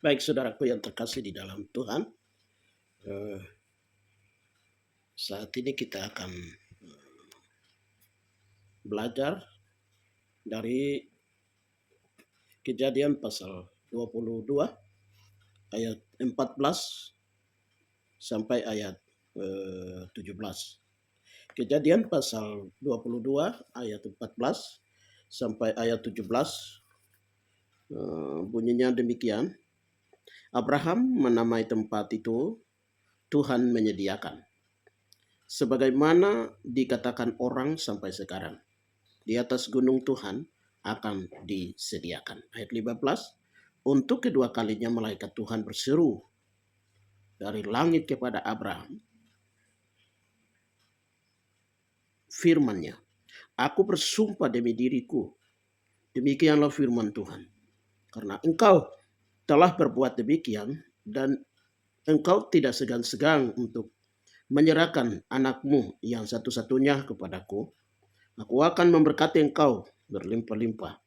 Baik, saudaraku yang terkasih di dalam Tuhan, eh, saat ini kita akan belajar dari Kejadian pasal 22 ayat 14 sampai ayat 17. Kejadian pasal 22 ayat 14 sampai ayat 17, bunyinya demikian. Abraham menamai tempat itu Tuhan menyediakan, sebagaimana dikatakan orang sampai sekarang. Di atas gunung Tuhan akan disediakan. Ayat 15, untuk kedua kalinya malaikat Tuhan berseru dari langit kepada Abraham, firman-Nya, aku bersumpah demi diriku, demikianlah firman Tuhan, karena engkau telah berbuat demikian dan engkau tidak segan-segan untuk menyerahkan anakmu yang satu-satunya kepadaku, aku akan memberkati engkau berlimpah-limpah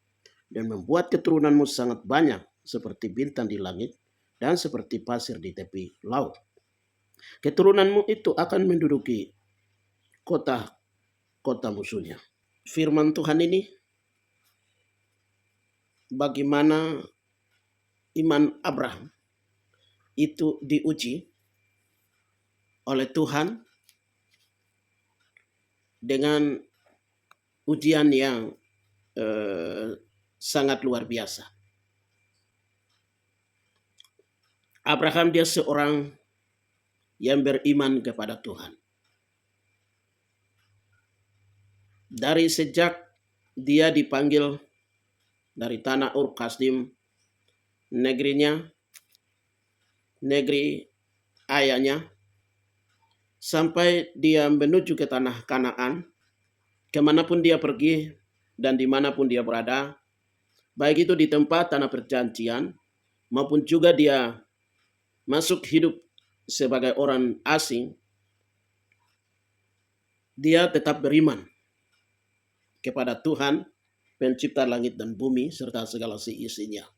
dan membuat keturunanmu sangat banyak seperti bintang di langit dan seperti pasir di tepi laut. Keturunanmu itu akan menduduki kota-kota musuhnya. Firman Tuhan ini, bagaimana iman Abraham itu diuji oleh Tuhan dengan ujian yang sangat luar biasa. Abraham dia seorang yang beriman kepada Tuhan. Dari sejak dia dipanggil dari tanah Ur Kasdim, negerinya, negeri ayahnya, sampai dia menuju ke tanah Kanaan, kemanapun dia pergi dan dimanapun dia berada, baik itu di tempat tanah perjanjian, maupun juga dia masuk hidup sebagai orang asing, dia tetap beriman kepada Tuhan, pencipta langit dan bumi, serta segala isinya.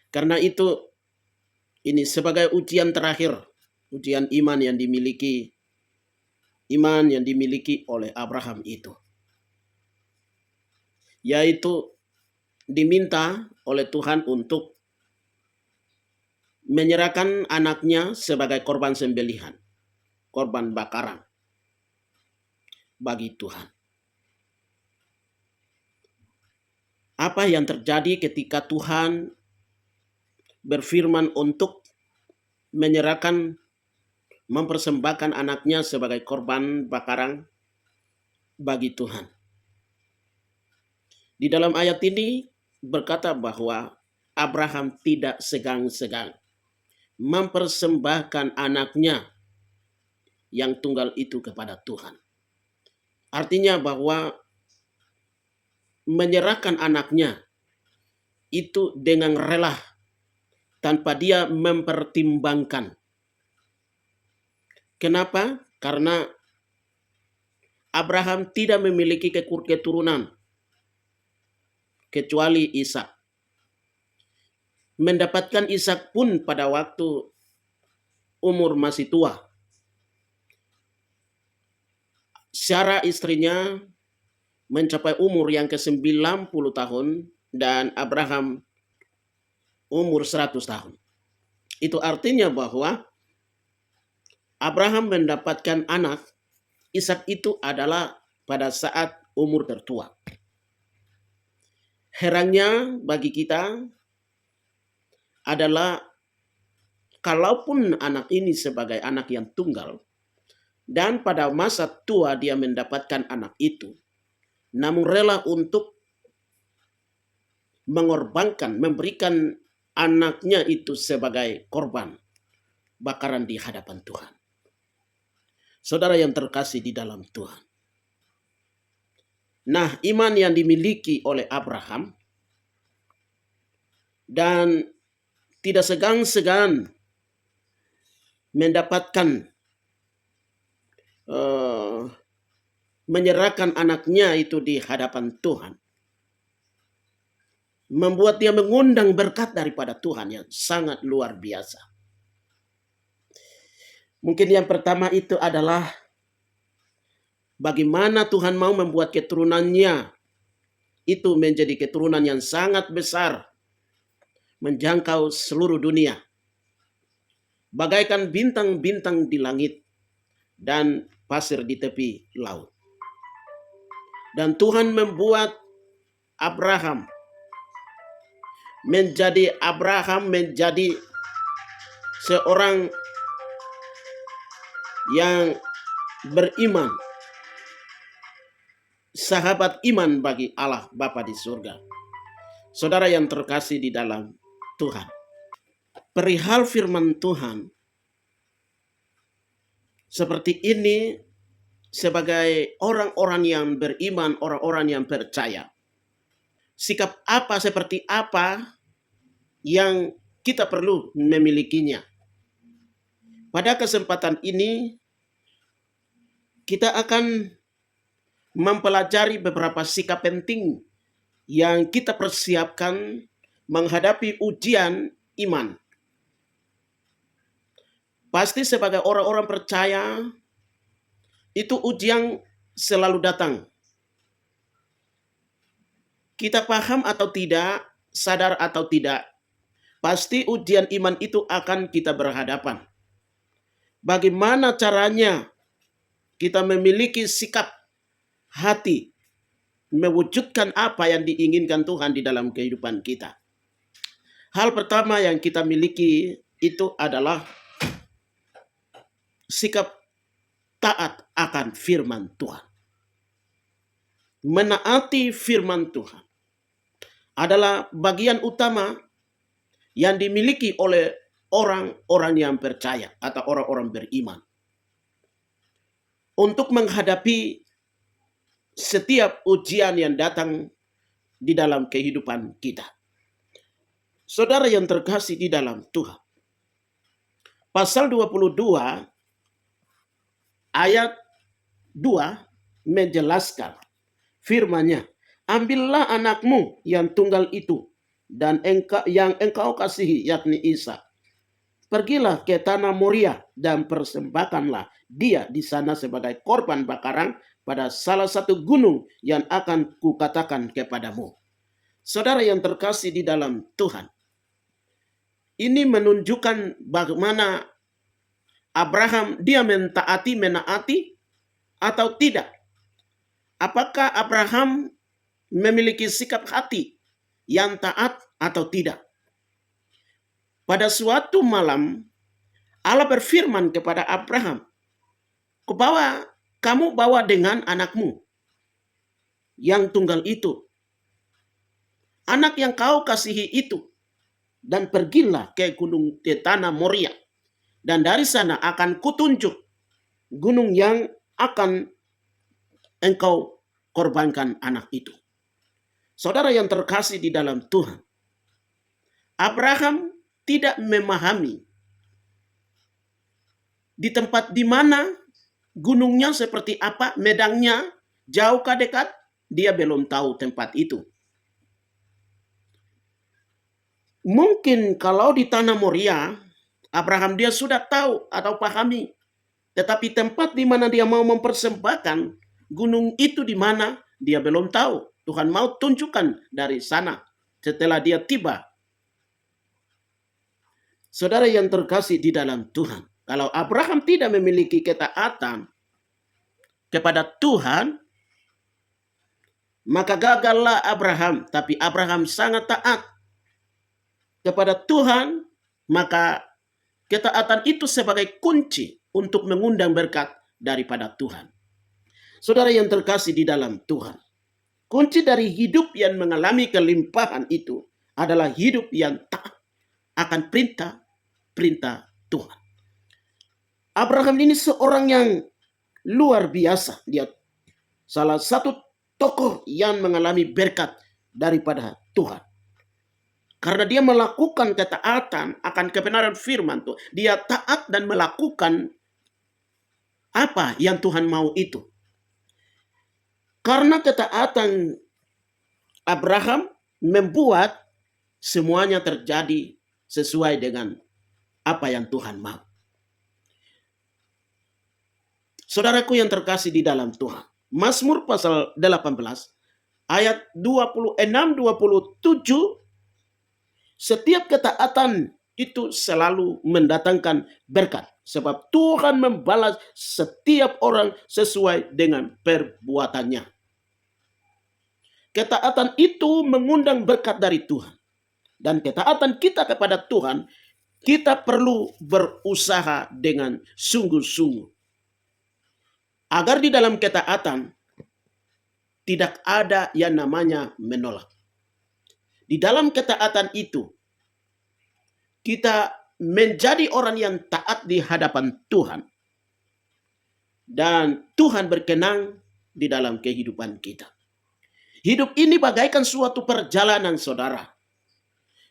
Karena itu, ini sebagai ujian terakhir, ujian iman yang dimiliki oleh Abraham itu, yaitu diminta oleh Tuhan untuk menyerahkan anaknya sebagai korban sembelihan, korban bakaran bagi Tuhan. Apa yang terjadi ketika Tuhan berfirman untuk menyerahkan, mempersembahkan anaknya sebagai korban bakaran bagi Tuhan? Di dalam ayat ini berkata bahwa Abraham tidak segan-segan mempersembahkan anaknya yang tunggal itu kepada Tuhan. Artinya bahwa menyerahkan anaknya itu dengan rela tanpa dia mempertimbangkan. Kenapa? Karena Abraham tidak memiliki keturunan kecuali Ishak. Mendapatkan Ishak pun pada waktu umur masih tua. Sarah istrinya mencapai umur yang ke-90 tahun dan Abraham umur 100 tahun. Itu artinya bahwa Abraham mendapatkan anak Ishak itu adalah pada saat umur tertua. Herannya bagi kita adalah kalaupun anak ini sebagai anak yang tunggal dan pada masa tua dia mendapatkan anak itu, namun rela untuk mengorbankan, memberikan anaknya itu sebagai korban bakaran di hadapan Tuhan. Saudara yang terkasih di dalam Tuhan. Nah, iman yang dimiliki oleh Abraham dan tidak segan-segan mendapatkan menyerahkan anaknya itu di hadapan Tuhan. membuat dia mengundang berkat daripada Tuhan yang sangat luar biasa. Mungkin yang pertama itu adalah bagaimana Tuhan mau membuat keturunannya itu menjadi keturunan yang sangat besar, menjangkau seluruh dunia, bagaikan bintang-bintang di langit dan pasir di tepi laut. Dan Tuhan membuat Abraham menjadi seorang yang beriman, sahabat iman bagi Allah Bapa di surga. Saudara yang terkasih di dalam Tuhan, perihal firman Tuhan seperti ini, sebagai orang-orang yang beriman, orang-orang yang percaya, sikap apa, seperti apa yang kita perlu memilikinya. Pada kesempatan ini kita akan mempelajari beberapa sikap penting yang kita persiapkan menghadapi ujian iman. Pasti sebagai orang-orang percaya itu ujian selalu datang. Kita paham atau tidak, sadar atau tidak, pasti ujian iman itu akan kita berhadapan. Bagaimana caranya kita memiliki sikap hati mewujudkan apa yang diinginkan Tuhan di dalam kehidupan kita? Hal pertama yang kita miliki itu adalah sikap taat akan firman Tuhan. Menaati firman Tuhan adalah bagian utama yang dimiliki oleh orang-orang yang percaya atau orang-orang beriman untuk menghadapi setiap ujian yang datang di dalam kehidupan kita. Saudara yang terkasih di dalam Tuhan, pasal 22 ayat 2 menjelaskan firman-Nya, ambillah anakmu yang tunggal itu dan yang engkau kasihi, yakni Ishak. Pergilah ke tanah Moria dan persembahkanlah dia di sana sebagai korban bakaran pada salah satu gunung yang akan kukatakan kepadamu. Saudara yang terkasih di dalam Tuhan, ini menunjukkan bagaimana Abraham dia menaati atau tidak. Apakah Abraham memiliki sikap hati yang taat atau tidak? Pada suatu malam, Allah berfirman kepada Abraham, kamu bawa dengan anakmu yang tunggal itu, anak yang kau kasihi itu, dan pergilah ke tanah Moria. Dan dari sana akan kutunjuk gunung yang akan engkau korbankan anak itu. Saudara yang terkasih di dalam Tuhan, Abraham tidak memahami di tempat di mana gunungnya seperti apa, medangnya jauhkah dekat, dia belum tahu tempat itu. Mungkin kalau di tanah Moria, Abraham dia sudah tahu atau pahami, tetapi tempat di mana dia mau mempersembahkan gunung itu di mana dia belum tahu. Tuhan mau tunjukkan dari sana setelah dia tiba. Saudara yang terkasih di dalam Tuhan, kalau Abraham tidak memiliki ketaatan kepada Tuhan, maka gagallah Abraham. Tapi Abraham sangat taat kepada Tuhan, maka ketaatan itu sebagai kunci untuk mengundang berkat daripada Tuhan. Saudara yang terkasih di dalam Tuhan, kunci dari hidup yang mengalami kelimpahan itu adalah hidup yang taat akan perintah Tuhan. Abraham ini seorang yang luar biasa. Dia salah satu tokoh yang mengalami berkat daripada Tuhan. Karena dia melakukan ketaatan akan kebenaran firman Tuhan. Dia taat dan melakukan apa yang Tuhan mau itu. Karena ketaatan Abraham membuat semuanya terjadi sesuai dengan apa yang Tuhan mau. Saudaraku yang terkasih di dalam Tuhan, Mazmur pasal 18 ayat 26-27, setiap ketaatan itu selalu mendatangkan berkat, sebab Tuhan membalas setiap orang sesuai dengan perbuatannya. Ketaatan itu mengundang berkat dari Tuhan. Dan ketaatan kita kepada Tuhan, kita perlu berusaha dengan sungguh-sungguh. Agar di dalam ketaatan tidak ada yang namanya menolak. Di dalam ketaatan itu, kita menjadi orang yang taat di hadapan Tuhan. Dan Tuhan berkenan di dalam kehidupan kita. Hidup ini bagaikan suatu perjalanan, saudara.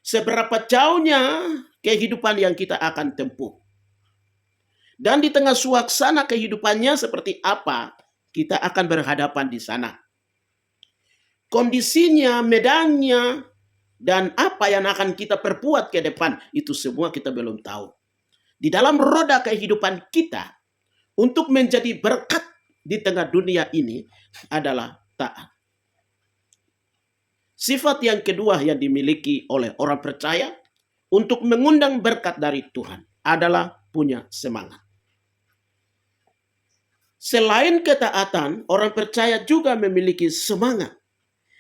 Seberapa jauhnya kehidupan yang kita akan tempuh. Dan di tengah suasana kehidupannya seperti apa, kita akan berhadapan di sana. Kondisinya, medannya, dan apa yang akan kita perbuat ke depan, itu semua kita belum tahu. Di dalam roda kehidupan kita, untuk menjadi berkat di tengah dunia ini adalah taat. Sifat yang kedua yang dimiliki oleh orang percaya untuk mengundang berkat dari Tuhan adalah punya semangat. Selain ketaatan, orang percaya juga memiliki semangat.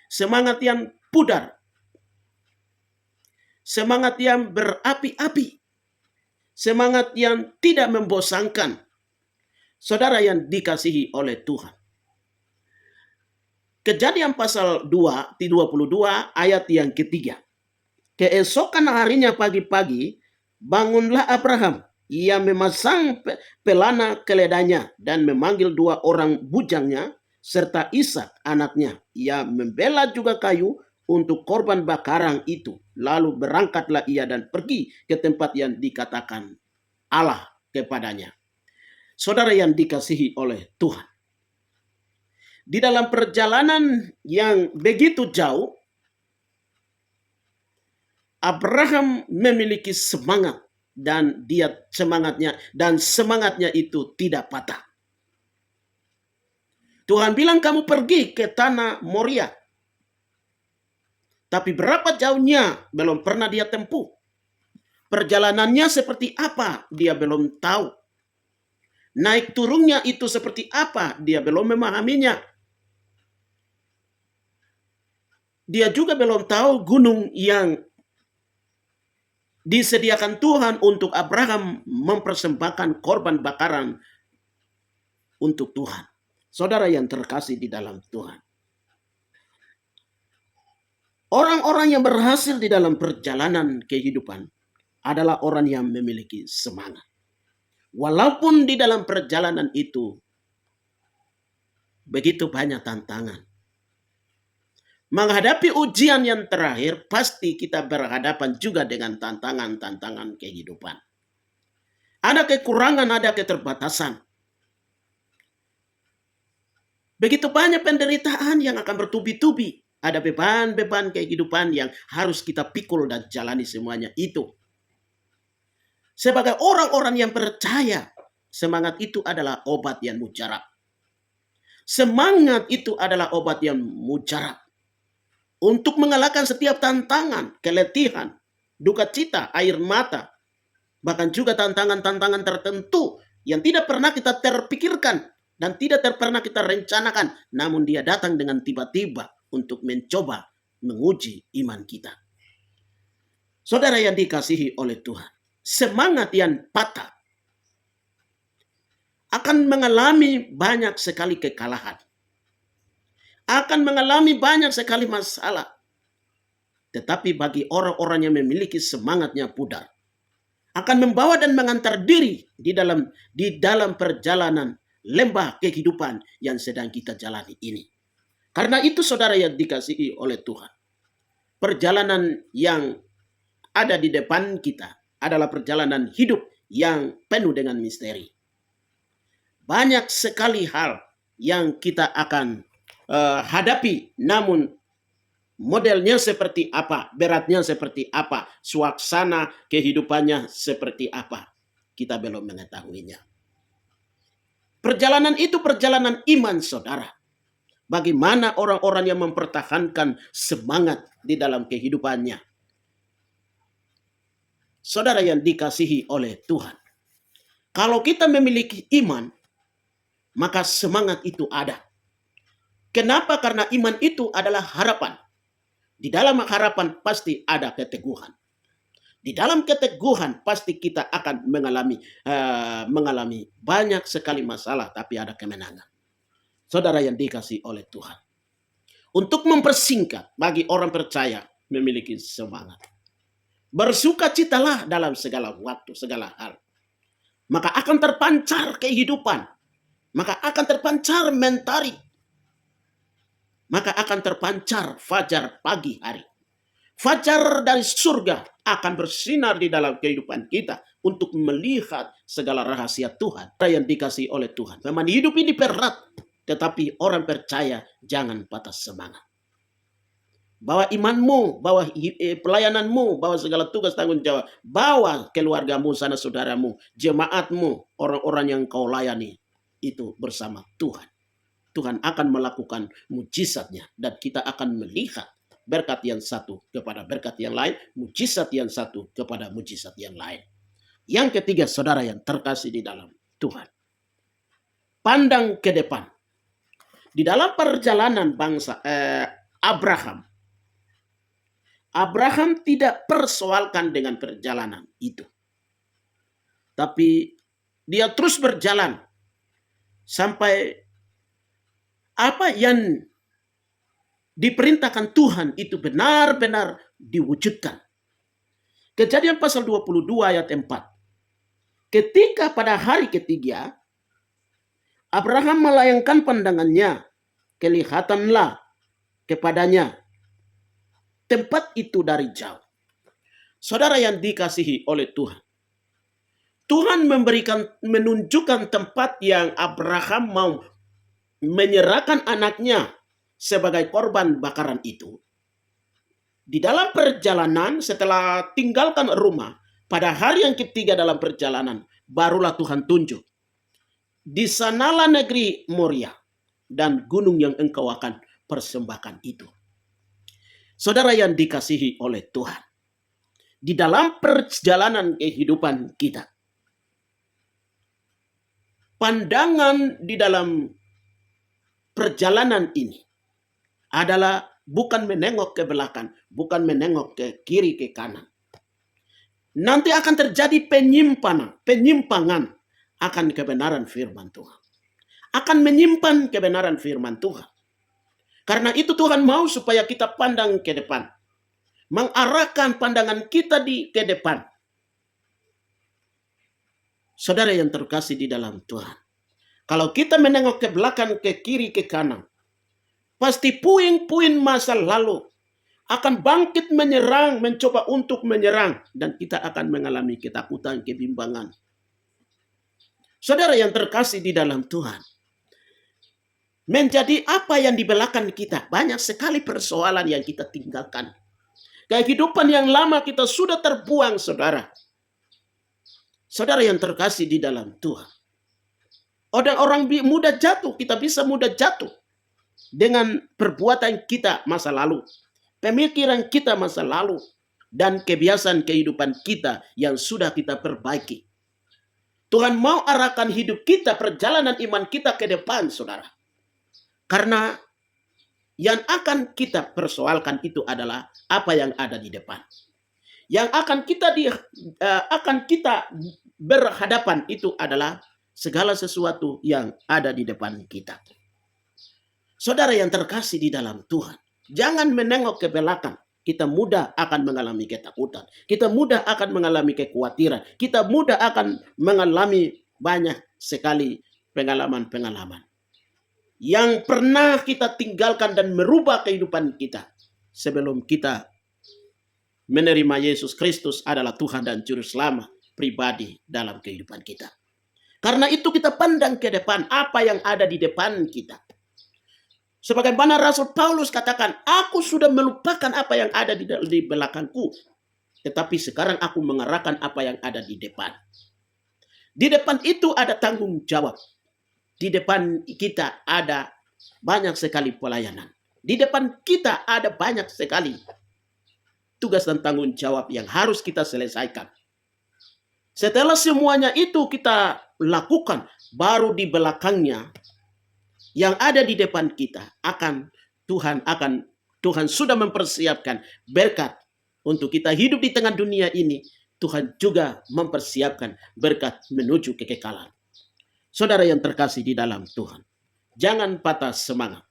Semangat yang pudar. Semangat yang berapi-api. Semangat yang tidak membosankan. Saudara yang dikasihi oleh Tuhan. Kejadian pasal 22 ayat yang ketiga. Keesokan harinya pagi-pagi, bangunlah Abraham. Ia memasang pelana keledanya dan memanggil 2 orang bujangnya serta Ishak anaknya. Ia membela juga kayu untuk korban bakaran itu. Lalu berangkatlah ia dan pergi ke tempat yang dikatakan Allah kepadanya. Saudara yang dikasihi oleh Tuhan. Di dalam perjalanan yang begitu jauh, Abraham memiliki semangat. Dan semangatnya itu tidak patah. Tuhan bilang kamu pergi ke tanah Moria. Tapi berapa jauhnya belum pernah dia tempuh. Perjalanannya seperti apa dia belum tahu. Naik turunnya itu seperti apa dia belum memahaminya. Dia juga belum tahu gunung yang disediakan Tuhan untuk Abraham mempersembahkan korban bakaran untuk Tuhan. Saudara yang terkasih di dalam Tuhan. Orang-orang yang berhasil di dalam perjalanan kehidupan adalah orang yang memiliki semangat. Walaupun di dalam perjalanan itu begitu banyak tantangan. Menghadapi ujian yang terakhir, pasti kita berhadapan juga dengan tantangan-tantangan kehidupan. Ada kekurangan, ada keterbatasan. Begitu banyak penderitaan yang akan bertubi-tubi. Ada beban-beban kehidupan yang harus kita pikul dan jalani semuanya itu. Sebagai orang-orang yang percaya, semangat itu adalah obat yang mujarab. Semangat itu adalah obat yang mujarab. Untuk mengalahkan setiap tantangan, keletihan, duka cita, air mata, bahkan juga tantangan-tantangan tertentu yang tidak pernah kita terpikirkan dan tidak pernah kita rencanakan, namun dia datang dengan tiba-tiba untuk mencoba menguji iman kita. Saudara yang dikasihi oleh Tuhan, semangat yang patah akan mengalami banyak sekali kekalahan. Akan mengalami banyak sekali masalah. Tetapi bagi orang-orang yang memiliki semangatnya pudar, akan membawa dan mengantar diri di dalam perjalanan lembah kehidupan yang sedang kita jalani ini. Karena itu saudara yang dikasihi oleh Tuhan, perjalanan yang ada di depan kita adalah perjalanan hidup yang penuh dengan misteri. Banyak sekali hal yang kita akan hadapi, namun Modelnya seperti apa, beratnya seperti apa, suasana kehidupannya seperti apa. Kita belum mengetahuinya. Perjalanan itu perjalanan iman, saudara. Bagaimana orang-orang yang mempertahankan semangat di dalam kehidupannya. Saudara yang dikasihi oleh Tuhan. Kalau kita memiliki iman, maka semangat itu ada. Kenapa? Karena iman itu adalah harapan. Di dalam harapan pasti ada keteguhan. Di dalam keteguhan pasti kita akan mengalami banyak sekali masalah, tapi ada kemenangan. Saudara yang dikasihi oleh Tuhan. Untuk mempersingkat bagi orang percaya memiliki semangat. Bersukacitalah dalam segala waktu, segala hal. Maka akan terpancar kehidupan. Maka akan terpancar mentari. Maka akan terpancar fajar pagi hari. Fajar dari surga akan bersinar di dalam kehidupan kita untuk melihat segala rahasia Tuhan yang dikasihi oleh Tuhan. Memang hidup ini berat, tetapi orang percaya jangan patah semangat. Bawa imanmu, bawa pelayananmu, bawa segala tugas tanggung jawab. Bawa keluargamu, sanak saudaramu, jemaatmu, orang-orang yang kau layani. Itu bersama Tuhan. Tuhan akan melakukan mujizatnya. Dan kita akan melihat berkat yang satu kepada berkat yang lain. Mujizat yang satu kepada mujizat yang lain. Yang ketiga, saudara yang terkasih di dalam Tuhan. Pandang ke depan. Di dalam perjalanan bangsa Abraham tidak persoalkan dengan perjalanan itu. Tapi dia terus berjalan sampai apa yang diperintahkan Tuhan itu benar-benar diwujudkan. Kejadian pasal 22 ayat 4. Ketika pada hari ketiga, Abraham melayangkan pandangannya, kelihatanlah kepadanya tempat itu dari jauh. Saudara yang dikasihi oleh Tuhan. Tuhan menunjukkan tempat yang Abraham mau menyerahkan anaknya sebagai korban bakaran itu. Di dalam perjalanan setelah tinggalkan rumah, pada hari yang ketiga dalam perjalanan, barulah Tuhan tunjuk. Di sanalah negeri Moria dan gunung yang engkau akan persembahkan itu. Saudara yang dikasihi oleh Tuhan. Di dalam perjalanan kehidupan kita. Pandangan di dalam perjalanan ini adalah bukan menengok ke belakang, bukan menengok ke kiri ke kanan. Nanti akan terjadi penyimpangan akan kebenaran firman Tuhan. Akan menyimpan kebenaran firman Tuhan. Karena itu Tuhan mau supaya kita pandang ke depan. Mengarahkan pandangan kita ke depan. Saudara yang terkasih di dalam Tuhan. Kalau kita menengok ke belakang, ke kiri, ke kanan. Pasti puing-puing masa lalu akan bangkit menyerang, mencoba untuk menyerang. Dan kita akan mengalami ketakutan, kebimbangan. Saudara yang terkasih di dalam Tuhan. Menjadi apa yang di belakang kita. Banyak sekali persoalan yang kita tinggalkan. Kehidupan yang lama kita sudah terbuang, saudara. Saudara yang terkasih di dalam Tuhan. Orang mudah jatuh, kita bisa mudah jatuh. Dengan perbuatan kita masa lalu. Pemikiran kita masa lalu. Dan kebiasaan kehidupan kita yang sudah kita perbaiki. Tuhan mau arahkan hidup kita, perjalanan iman kita ke depan, saudara. Karena yang akan kita persoalkan itu adalah apa yang ada di depan. Yang akan kita berhadapan itu adalah segala sesuatu yang ada di depan kita. Saudara yang terkasih di dalam Tuhan, jangan menengok ke belakang. Kita mudah akan mengalami ketakutan. Kita mudah akan mengalami kekhawatiran. Kita mudah akan mengalami banyak sekali pengalaman-pengalaman yang pernah kita tinggalkan dan merubah kehidupan kita sebelum kita menerima Yesus Kristus adalah Tuhan dan Juru Selamat pribadi dalam kehidupan kita. Karena itu kita pandang ke depan apa yang ada di depan kita. Sebagaimana Rasul Paulus katakan, aku sudah melupakan apa yang ada di belakangku. Tetapi sekarang aku mengarahkan apa yang ada di depan. Di depan itu ada tanggung jawab. Di depan kita ada banyak sekali pelayanan. Di depan kita ada banyak sekali tugas dan tanggung jawab yang harus kita selesaikan. Setelah semuanya itu kita lakukan, baru di belakangnya yang ada di depan kita Tuhan sudah mempersiapkan berkat untuk kita hidup di tengah dunia ini. Tuhan juga mempersiapkan berkat menuju kekekalan. Saudara yang terkasih di dalam Tuhan, jangan patah semangat.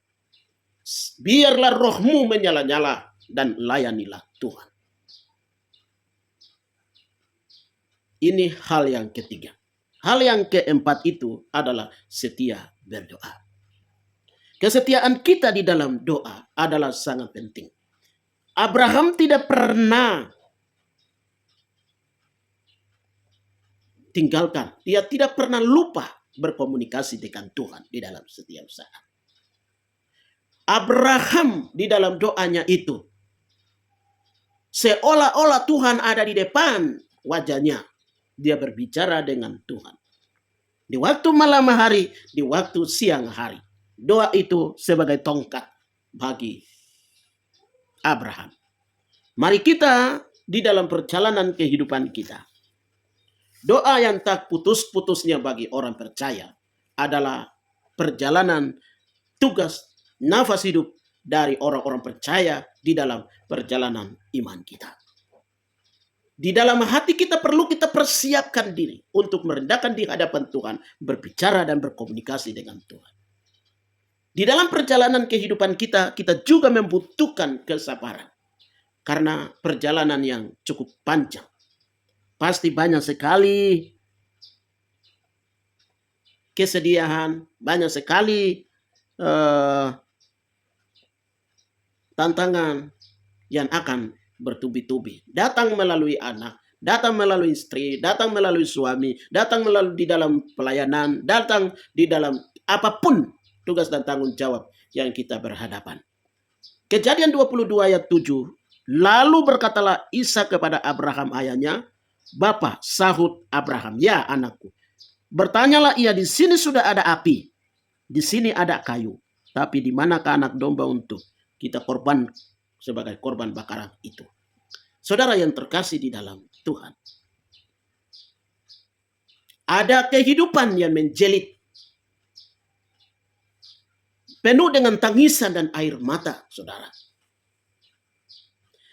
Biarlah rohmu menyala-nyala dan layanilah Tuhan. Ini hal yang ketiga. Hal yang keempat itu adalah setia berdoa. Kesetiaan kita di dalam doa adalah sangat penting. Abraham tidak pernah tinggalkan. Dia tidak pernah lupa berkomunikasi dengan Tuhan di dalam setiap saat. Abraham di dalam doanya itu seolah-olah Tuhan ada di depan wajahnya. Dia berbicara dengan Tuhan. Di waktu malam hari, di waktu siang hari. Doa itu sebagai tongkat bagi Abraham. Mari kita di dalam perjalanan kehidupan kita. Doa yang tak putus-putusnya bagi orang percaya adalah perjalanan tugas nafas hidup dari orang-orang percaya di dalam perjalanan iman kita. Di dalam hati kita perlu kita persiapkan diri untuk merendahkan di hadapan Tuhan, berbicara dan berkomunikasi dengan Tuhan. Di dalam perjalanan kehidupan kita, kita juga membutuhkan kesabaran. Karena perjalanan yang cukup panjang. Pasti banyak sekali kesedihan, banyak sekali tantangan yang akan bertubi-tubi. Datang melalui anak, datang melalui istri, datang melalui suami, datang melalui di dalam pelayanan, datang di dalam apapun tugas dan tanggung jawab yang kita berhadapan. Kejadian 22 ayat 7. Lalu berkatalah Ishak kepada Abraham ayahnya, "Bapa," sahut Abraham, "Ya anakku." Bertanyalah ia, "Di sini sudah ada api, di sini ada kayu, tapi di manakah anak domba untuk kita korban sebagai korban bakaran itu?" Saudara yang terkasih di dalam Tuhan, ada kehidupan yang menjelit, penuh dengan tangisan dan air mata, saudara.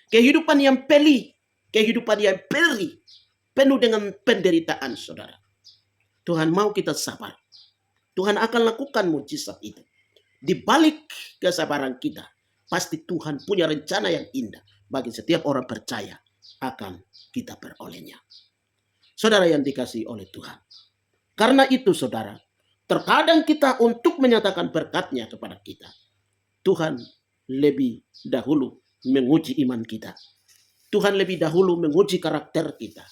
Kehidupan yang pelih, kehidupan yang perih, penuh dengan penderitaan, saudara. Tuhan mau kita sabar. Tuhan akan lakukan mujizat itu. Di balik kesabaran kita, pasti Tuhan punya rencana yang indah bagi setiap orang percaya akan kita perolehnya. Saudara yang dikasihi oleh Tuhan. Karena itu saudara, terkadang kita untuk menyatakan berkat-Nya kepada kita, Tuhan lebih dahulu menguji iman kita. Tuhan lebih dahulu menguji karakter kita.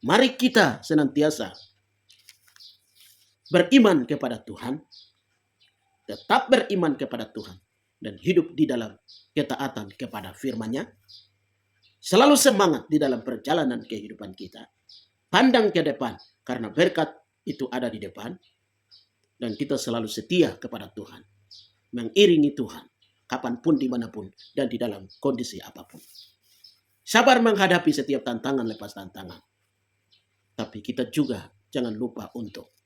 Mari kita senantiasa beriman kepada Tuhan, tetap beriman kepada Tuhan, dan hidup di dalam ketaatan kepada firman-Nya. Selalu semangat di dalam perjalanan kehidupan kita. Pandang ke depan, karena berkat itu ada di depan. Dan kita selalu setia kepada Tuhan. Mengiringi Tuhan, kapanpun, dimanapun, dan di dalam kondisi apapun. Sabar menghadapi setiap tantangan lepas tantangan. Tapi kita juga jangan lupa untuk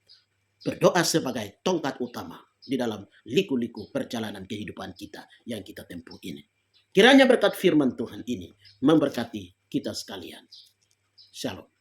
berdoa sebagai tongkat utama di dalam liku-liku perjalanan kehidupan kita yang kita tempuh ini. Kiranya berkat firman Tuhan ini memberkati kita sekalian. Shalom.